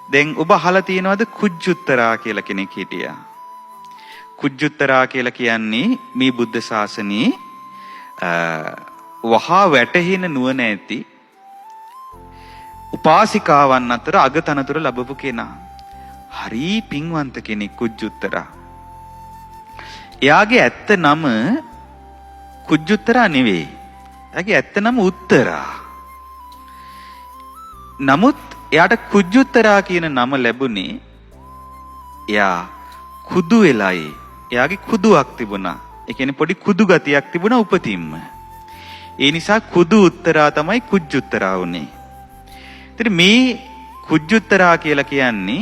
දැන් ඔබ අහලා තියෙනවද කුජ්ජුත්තරා කියලා කෙනෙක් හිටියා. කුජ්ජුත්තරා කියලා කියන්නේ මේ බුද්ධ ශාසනයේ වහා වැටහෙන නුවණ ඇති උපාසිකාවන් අතර අගතනතුර ලැබපු කෙනා. හරි පින්වන්ත කෙනෙක් කුජ්ජුත්තරා. එයාගේ ඇත්ත නම කුජ්ජුත්තරා නෙවෙයි. එයාගේ ඇත්ත නම උත්තරා. නමුත් එයාට කුජ්ජුත්තරා කියන නම ලැබුණේ එයා කුදු වෙලයි. එයාගේ කුදුවක් තිබුණා. ඒ කියන්නේ පොඩි කුදු ගතියක් තිබුණා උපතින්ම. ඒ නිසා කුදු උත්තරා තමයි කුජ්ජුත්තරා වුනේ. ඉතින් මේ කුජ්ජුත්තරා කියලා කියන්නේ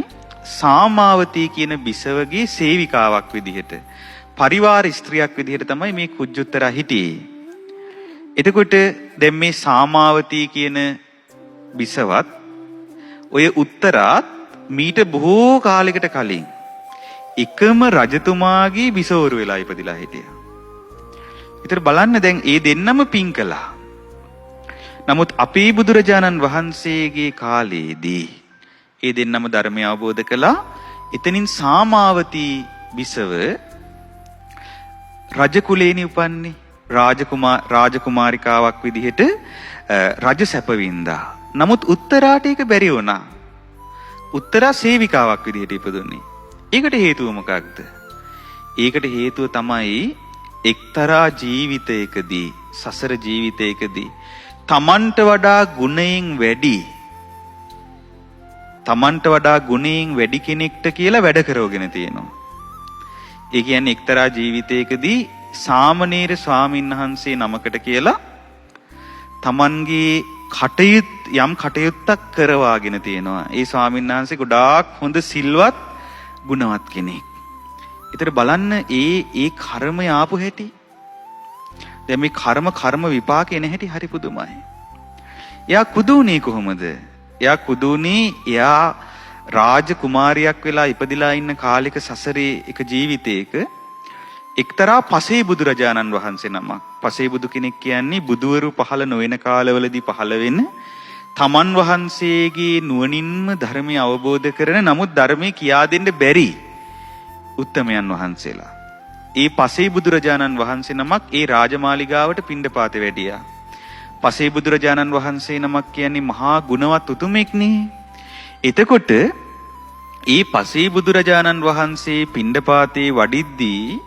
සාමාවතී කියන බිසවගේ සේවිකාවක් විදිහට පරිවාර ස්ත්‍රියක් විදිහට තමයි මේ කුජ්ජුත්තරා හිටියේ. එතකොට දැන් මේ සාමාවතී කියන බිසවත් ඔය උත්තරාත් මීට බොහෝ කාලයකට කලින් එකම රජතුමාගේ බිසවරු වෙලා ඉපදිලා හිටියා. ඒතර බලන්න දැන් ඒ දෙන්නම පින් කළා. නමුත් අපේ බුදුරජාණන් වහන්සේගේ කාලයේදී ඒ දෙන්නම ධර්මය අවබෝධ කළා. එතනින් සාමාවතී බිසව රජ කුලේනි උපන්නේ. රාජකුමාරිකාවක් විදිහට රජ සැප වින්දා. නමුත් උත්තරාට ඒක බැරි වුණා. උත්තරා සේවිකාවක් විදිහට ඉපදුනේ. ඒකට හේතුව මොකක්ද? ඒකට හේතුව තමයි එක්තරා ජීවිතයකදී සසර ජීවිතයකදී තමන්ට වඩා ගුණයෙන් වැඩි කෙනෙක්ට කියලා වැඩ කරවගෙන තියෙනවා. ඒ කියන්නේ එක්තරා ජීවිතයකදී සාමණේර ස්වාමීන් වහන්සේ නමකට කියලා තමන්ගේ යම් කටයුත්තක් කරවාගෙන තියෙනවා. ඒ ස්වාමීන් වහන්සේ ගොඩාක් හොඳ සිල්වත් ගුණවත් කෙනෙක්. ඒතර බලන්න ඒ කර්මය ආපු හැටි. දැන් මේ කර්ම විපාක එන හැටි හරි පුදුමයි. එයා කුදුනේ කොහොමද? එයා රාජකුමාරියක් වෙලා ඉපදිලා ඉන්න කාලෙක සසරේ එක ජීවිතයක එක්තරා පසේ බුදුරජාණන් වහන්සේ නමක්. පසේ බුදු කෙනෙක් කියන්නේ බුදුවරු පහළ නොවන කාලවලදී පහළ වෙන තමන් වහන්සේගේ නුවණින්ම ධර්මය අවබෝධ කරන නමුත් ධර්මය කියා දෙන්න බැරි උත්තමයන් වහන්සේලා. ඒ පසේ බුදුරජාණන් වහන්සේ නමක් ඒ රාජමාලිගාවට පිණ්ඩපාතේ වැඩියා. පසේ බුදුරජාණන් වහන්සේ නමක් කියන්නේ මහා ගුණවත් උතුමෙක්නේ. එතකොට ඒ පසේ බුදුරජාණන් වහන්සේ පිණ්ඩපාතේ වඩිද්දී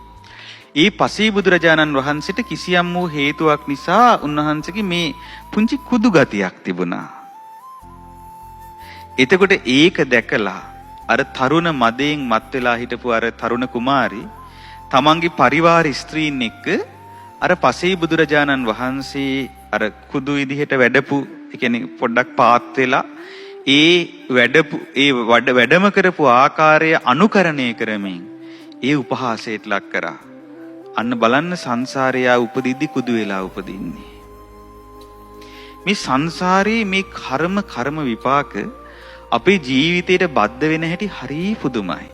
ඒ පසේ බුදුරජාණන් වහන්සේට කිසියම් වූ හේතුවක් නිසා උන්වහන්සේගේ මේ පුංචි කුදු ගතියක් තිබුණා. එතකොට ඒක දැකලා අර තරුණ මදයෙන් මත් වෙලා හිටපු අර තරුණ කුමාරි තමන්ගේ පරිවාර ස්ත්‍රීන් එක්ක අර පසේ බුදුරජාණන් වහන්සේ අර කුදු විදිහට වැඩපු, ඒ කියන්නේ පොඩ්ඩක් පාත් වෙලා වැඩම කරපු ආකාරය අනුකරණය කරමින් ඒ උපහාසයට ලක් කරා. අන්න බලන්න සංසාරය උපදිද්දි කුදු වෙලා උපදින්නේ. මේ සංසාරේ මේ කර්ම විපාක අපේ ජීවිතයට බද්ධ වෙන හැටි හරි පුදුමයි.